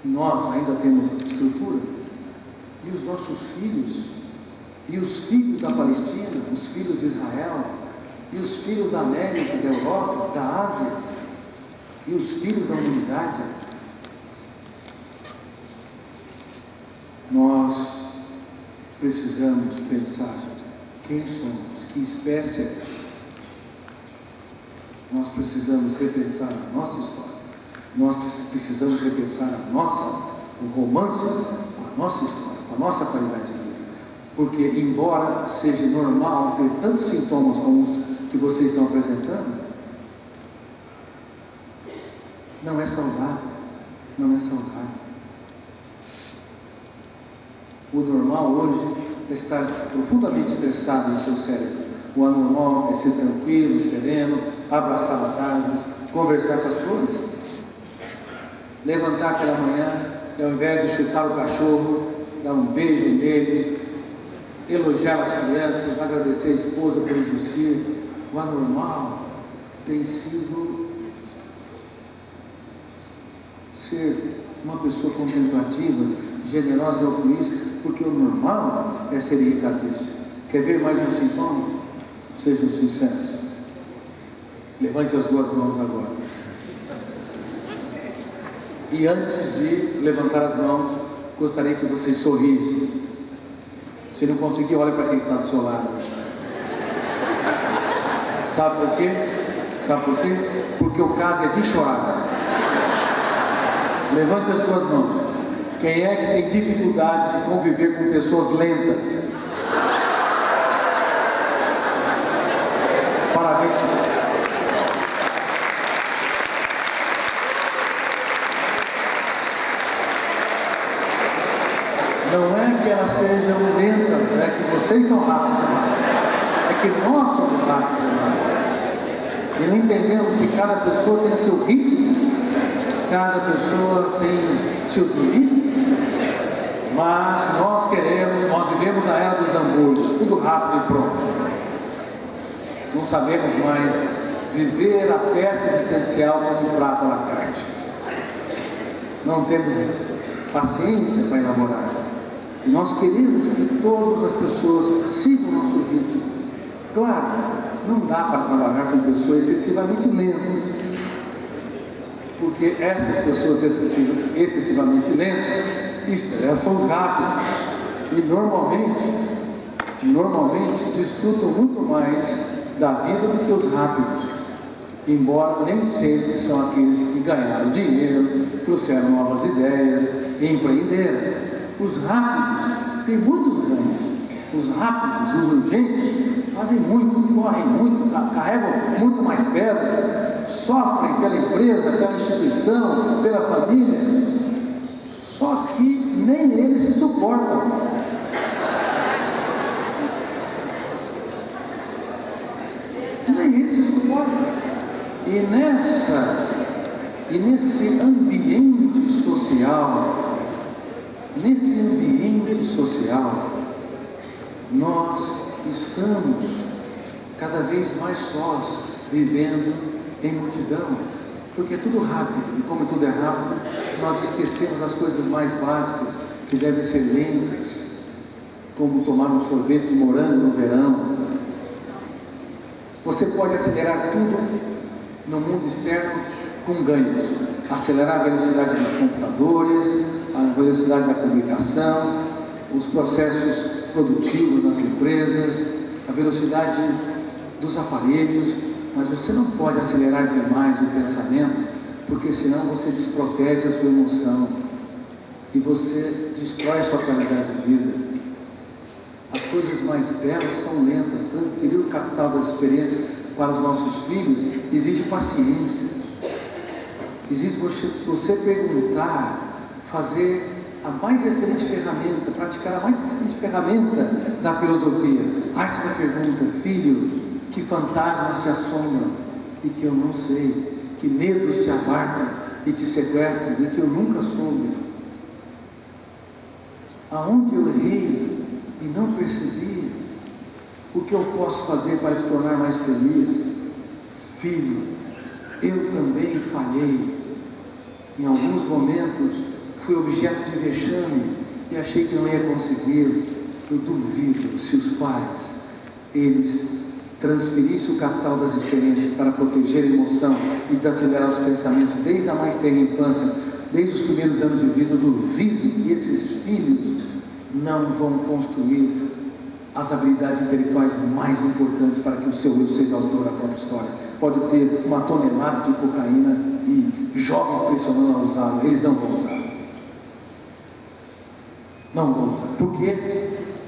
Nós ainda temos estrutura. E os nossos filhos, e os filhos da Palestina, os filhos de Israel, e os filhos da América, da Europa, da Ásia, e os filhos da humanidade. Nós precisamos pensar quem somos, que espécie é essa. Nós precisamos repensar a nossa história. Nós precisamos repensar o romance, a nossa história, a nossa qualidade de vida. Porque, embora seja normal ter tantos sintomas como os que vocês estão apresentando, não é saudável. Não é saudável. O normal hoje é estar profundamente estressado no seu cérebro. O anormal é ser tranquilo, sereno, abraçar as árvores, conversar com as flores. Levantar pela manhã e, ao invés de chutar o cachorro, dar um beijo nele, elogiar as crianças, agradecer a esposa por existir. O anormal tem sido ser uma pessoa contemplativa, generosa e altruísta, porque o normal é ser irritadíssimo. Quer ver mais um sintoma? Sejam sinceros. Levante as 2 mãos agora. E antes de levantar as mãos, gostaria que vocês sorrissem. Se não conseguir, olhe para quem está do seu lado. Sabe por quê? Sabe por quê? Porque o caso é de chorar. Levante as 2 mãos. Quem é que tem dificuldade de conviver com pessoas lentas? Parabéns. Não é que elas sejam lentas, é que vocês são rápidos demais. É que nós somos rápidos demais. E não entendemos que cada pessoa tem seu ritmo, cada pessoa tem seus limites, mas nós vivemos na era dos hambúrgueres, tudo rápido e pronto. Não sabemos mais viver a peça existencial como um prato à la carte. Não temos paciência para elaborar. E nós queremos que todas as pessoas sigam o nosso ritmo. Claro, não dá para trabalhar com pessoas excessivamente lentas, porque essas pessoas excessivamente lentas estressam os rápidos e normalmente desfrutam muito mais da vida do que os rápidos, embora nem sempre são aqueles que ganharam dinheiro, trouxeram novas ideias, empreenderam. Os rápidos têm muitos ganhos. Os rápidos, os urgentes, fazem muito, correm muito, carregam muito mais pedras, sofrem pela empresa, pela instituição, pela família, só que nem eles se suportam. Nem eles se suportam. E nesse ambiente social, nós estamos cada vez mais sós, vivendo em multidão, porque é tudo rápido, e como tudo é rápido, nós esquecemos as coisas mais básicas, que devem ser lentas, como tomar um sorvete de morango no verão. Você pode acelerar tudo no mundo externo com ganhos, acelerar a velocidade dos computadores, a velocidade da publicação, os processos produtivos nas empresas, a velocidade dos aparelhos, mas você não pode acelerar demais o pensamento, porque senão você desprotege a sua emoção e você destrói a sua qualidade de vida. As coisas mais belas são lentas. Transferir o capital das experiências para os nossos filhos exige paciência, exige você perguntar, fazer a mais excelente ferramenta, praticar a mais excelente ferramenta da filosofia, arte da pergunta. Filho, que fantasmas te assombram e que eu não sei, que medos te abarcam e te sequestram e que eu nunca soube? Aonde eu errei e não percebi? O que eu posso fazer para te tornar mais feliz? Filho, eu também falhei. Em alguns momentos fui objeto de vexame e achei que não ia conseguir. Eu duvido se os pais, eles transferissem o capital das experiências para proteger a emoção e desacelerar os pensamentos desde a mais tenra infância, desde os primeiros anos de vida. Eu duvido que esses filhos não vão construir as habilidades intelectuais mais importantes para que o seu eu seja autor da própria história. Pode ter uma tonelada de cocaína e jovens pressionando a usá-la, eles não vão usar. Não vão usar. Por quê?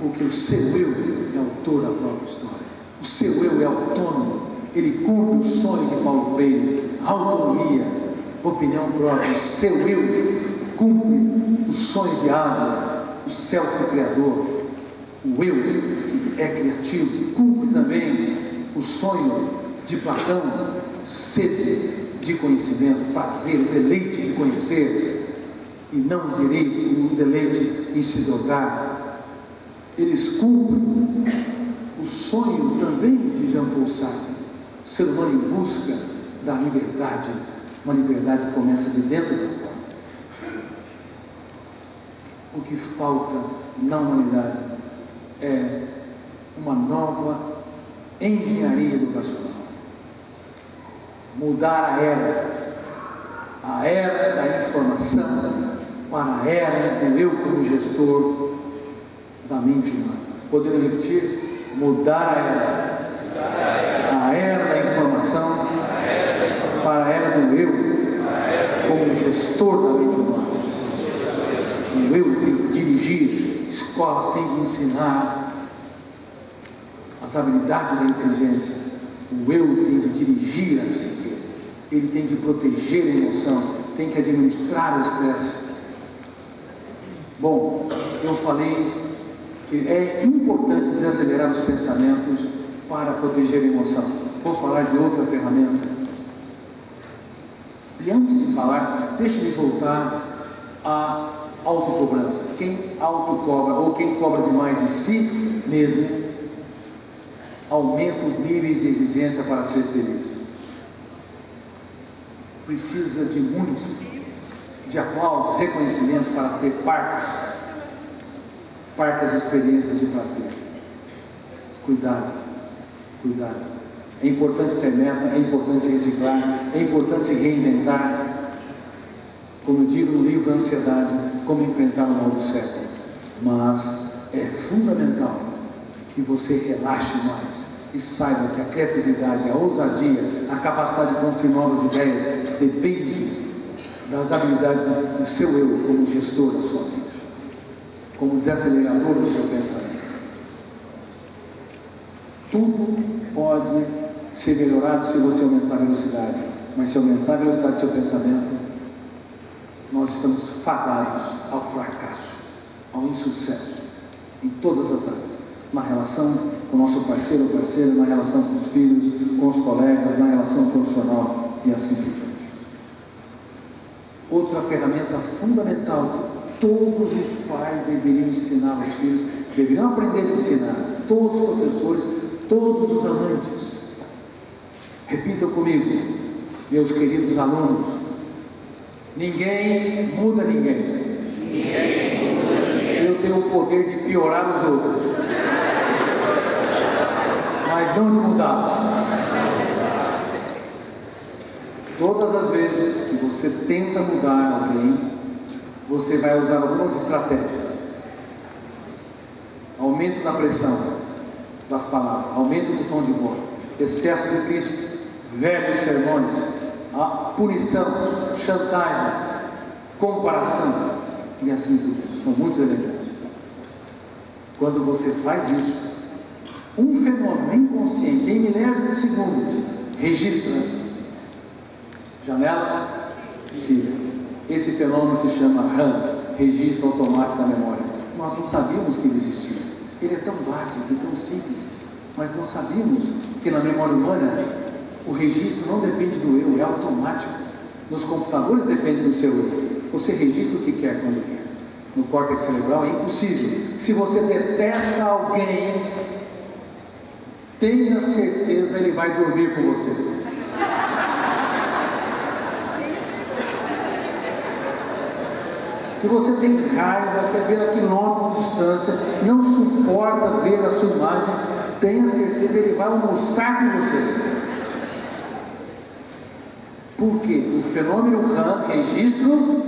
Porque o seu eu é autor da própria história. O seu eu é autônomo. Ele cumpre o sonho de Paulo Freire, a autonomia, opinião própria. O seu eu cumpre o sonho de Adler, o self-criador. O eu que é criativo cumpre também o sonho de Platão, sede de conhecimento, prazer, o deleite de conhecer, e não o deleite em se drogar. Eles cumprem o sonho também de Jean-Paul Sartre, ser humano em busca da liberdade, uma liberdade que começa de dentro da fora. O que falta na humanidade é uma nova engenharia educacional. Mudar a era da informação para a era do eu como gestor da mente humana. Podemos repetir? Mudar a era da informação para a era do eu como gestor da mente humana. O eu tem que dirigir, escolas têm que ensinar as habilidades da inteligência. O eu tem de dirigir a psique, ele tem de proteger a emoção, tem que administrar o estresse. Bom, eu falei que é importante desacelerar os pensamentos para proteger a emoção. Vou falar de outra ferramenta. E antes de falar, deixe-me voltar à autocobrança. Quem autocobra ou quem cobra demais de si mesmo, aumenta os níveis de exigência para ser feliz. Precisa de muito, de aplausos, reconhecimentos para ter parcas experiências de prazer. Cuidado, cuidado. É importante ter meta, é importante se reciclar, é importante se reinventar. Como eu digo no livro Ansiedade, como enfrentar o mal do século. Mas é fundamental que você relaxe mais e saiba que a criatividade, a ousadia, a capacidade de construir novas ideias depende das habilidades do seu eu como gestor da sua mente, como desacelerador do seu pensamento. Tudo pode ser melhorado se você aumentar a velocidade, mas se aumentar a velocidade do seu pensamento, nós estamos fadados ao fracasso, ao insucesso, em todas as áreas, na relação com o nosso parceiro ou parceira, na relação com os filhos, com os colegas, na relação profissional e assim por diante. Outra ferramenta fundamental que todos os pais deveriam ensinar aos filhos, deveriam aprender a ensinar, todos os professores, todos os amantes. Repitam comigo, meus queridos alunos: ninguém muda ninguém. Eu tenho o poder de piorar os outros, mas não de mudá-los. Todas as vezes que você tenta mudar alguém, você vai usar algumas estratégias. Aumento da pressão das palavras, aumento do tom de voz, excesso de crítica, velhos sermões, a punição, chantagem, comparação e assim por diante. São muitos elementos. Quando você faz isso, um fenômeno inconsciente, em milésimos de segundos, registra janela, que esse fenômeno se chama RAM, registro automático da memória. Nós não sabíamos que ele existia. Ele é tão básico e tão simples, mas não sabíamos que na memória humana o registro não depende do eu, é automático. Nos computadores depende do seu eu. Você registra o que quer quando quer. No córtex cerebral é impossível. Se você detesta alguém, tenha certeza ele vai dormir com você. Se você tem raiva, quer ver a quilômetros de distância, não suporta ver a sua imagem, tenha certeza ele vai almoçar com você. Por quê? O fenômeno RAM, registro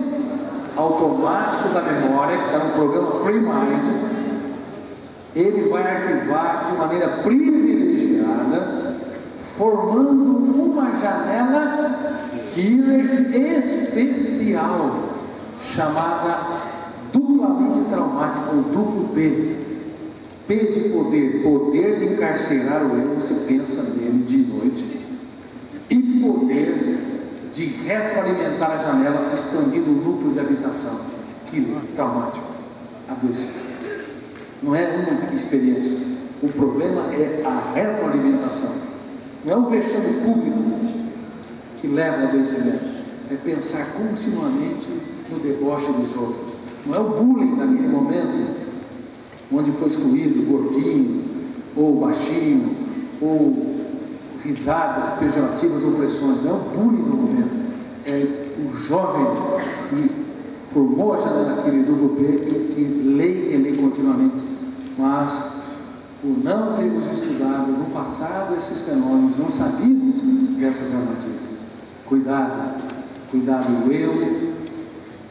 automático da memória, que está no programa Free Mind, ele vai arquivar de maneira privilegiada, formando uma janela killer especial, chamada duplamente traumática, ou duplo P. P de poder, poder de encarcerar o eu, você pensa nele de noite, e poder de retroalimentar a janela, expandindo o núcleo de habitação, killer, traumático, adoecimento. Não é uma experiência, o problema é a retroalimentação, não é o vexame público que leva ao adoecimento, é pensar continuamente no deboche dos outros. Não é o bullying naquele momento, onde foi excluído gordinho, ou baixinho, ou risadas pejorativas ou pressões. Não é o bullying do momento, é o jovem que formou a janela naquele duplo P e que lê e relê continuamente. Mas, por não termos estudado no passado esses fenômenos, não sabíamos dessas armadilhas. Cuidado, cuidado. O eu,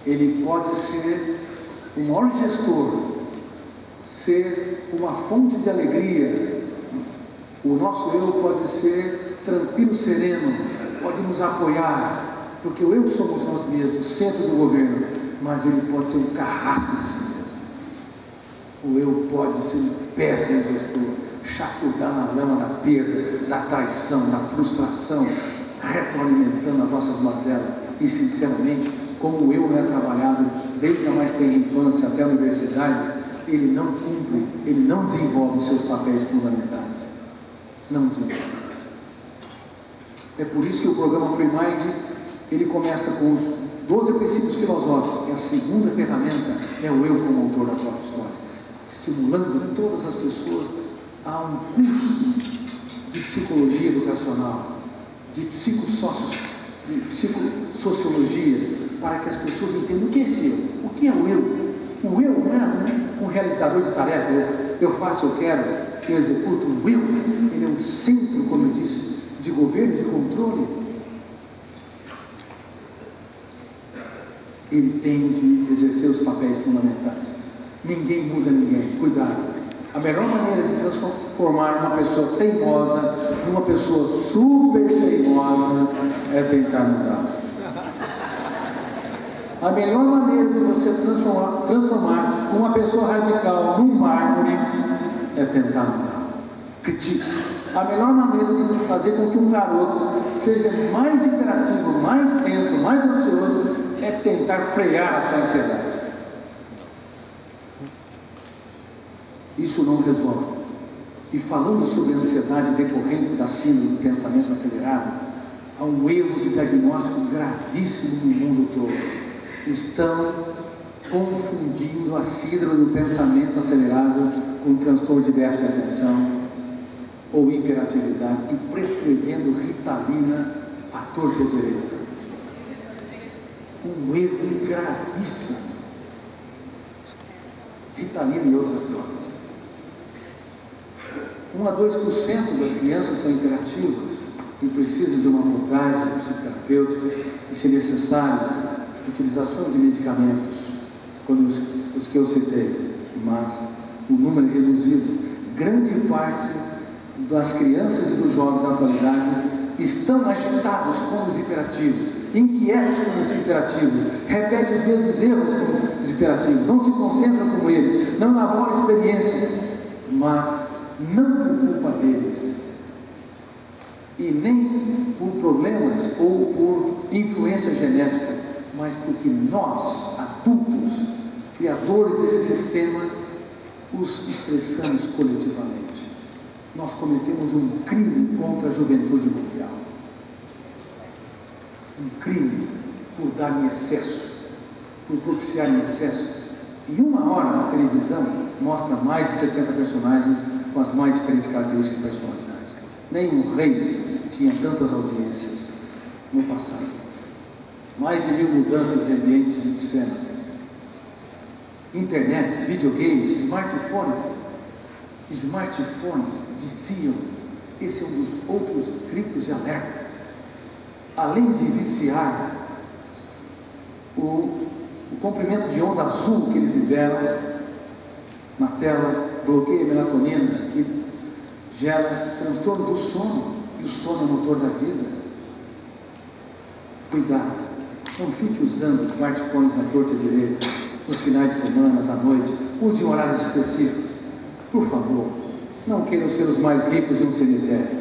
ele pode ser o maior gestor, ser uma fonte de alegria. O nosso eu pode ser tranquilo, sereno, pode nos apoiar, porque o eu somos nós mesmos, centro do governo, mas ele pode ser um carrasco de si mesmo. O eu pode ser um péssimo gestor, chafurdar na lama da perda, da traição, da frustração, retroalimentando as nossas mazelas. E sinceramente, como o eu não é trabalhado desde a mais tenra infância até a universidade, ele não cumpre, ele não desenvolve os seus papéis fundamentais. não desenvolve. É por isso que o programa Free Mind, ele começa com os 12 princípios filosóficos, e a segunda ferramenta é o eu como autor da própria história, estimulando todas as pessoas a um curso de psicologia educacional, de psicossociologia, para que as pessoas entendam o que é esse eu, o que é o eu. O eu não é um realizador de tarefa, eu faço, eu quero, eu executo. O eu, ele é um centro, como eu disse, de governo, de controle. Ele tem de exercer os papéis fundamentais. Ninguém muda ninguém, cuidado. A melhor maneira de transformar uma pessoa teimosa numa pessoa super teimosa é tentar mudá-la. A melhor maneira de você transformar uma pessoa radical num mármore é tentar mudá-la. Critique. A melhor maneira de fazer com que um garoto seja mais imperativo, mais tenso, mais ansioso é tentar frear a sua ansiedade. Isso não resolve. E falando sobre a ansiedade decorrente da síndrome do pensamento acelerado, há um erro de diagnóstico gravíssimo no mundo todo. Estão confundindo a síndrome do pensamento acelerado com transtorno de déficit de atenção ou hiperatividade e prescrevendo Ritalina à torta e à direita. Um erro gravíssimo. Ritalina e outras drogas. 1 a 2% das crianças são hiperativas e precisam de uma abordagem psicoterapêutica e, se necessário, utilização de medicamentos, como os que eu citei, mas o número é reduzido. Grande parte das crianças e dos jovens na atualidade estão agitados como os hiperativos, inquietos como os hiperativos, repetem os mesmos erros como os hiperativos, não se concentram como eles, não elaboram experiências, mas não por culpa deles, e nem por problemas ou por influência genética, mas porque nós, adultos, criadores desse sistema, os estressamos coletivamente. Nós cometemos um crime contra a juventude mundial. Um crime por dar em excesso, por propiciar em excesso. Em 1 hora, a televisão mostra mais de 60 personagens com as mais diferentes características de personalidade. Nenhum rei tinha tantas audiências no passado. Mais de 1000 mudanças de ambientes e de cenas. Internet, videogames, smartphones viciam. Esse é um dos outros gritos de alerta. Além de viciar, o comprimento de onda azul que eles liberam na tela bloqueia a melatonina, que gera transtorno do sono, e o sono é o motor da vida. Cuidado, não fique usando smartphones na torta direita, nos finais de semana, à noite. Use em horários específicos. Por favor, não queiram ser os mais ricos de um cemitério.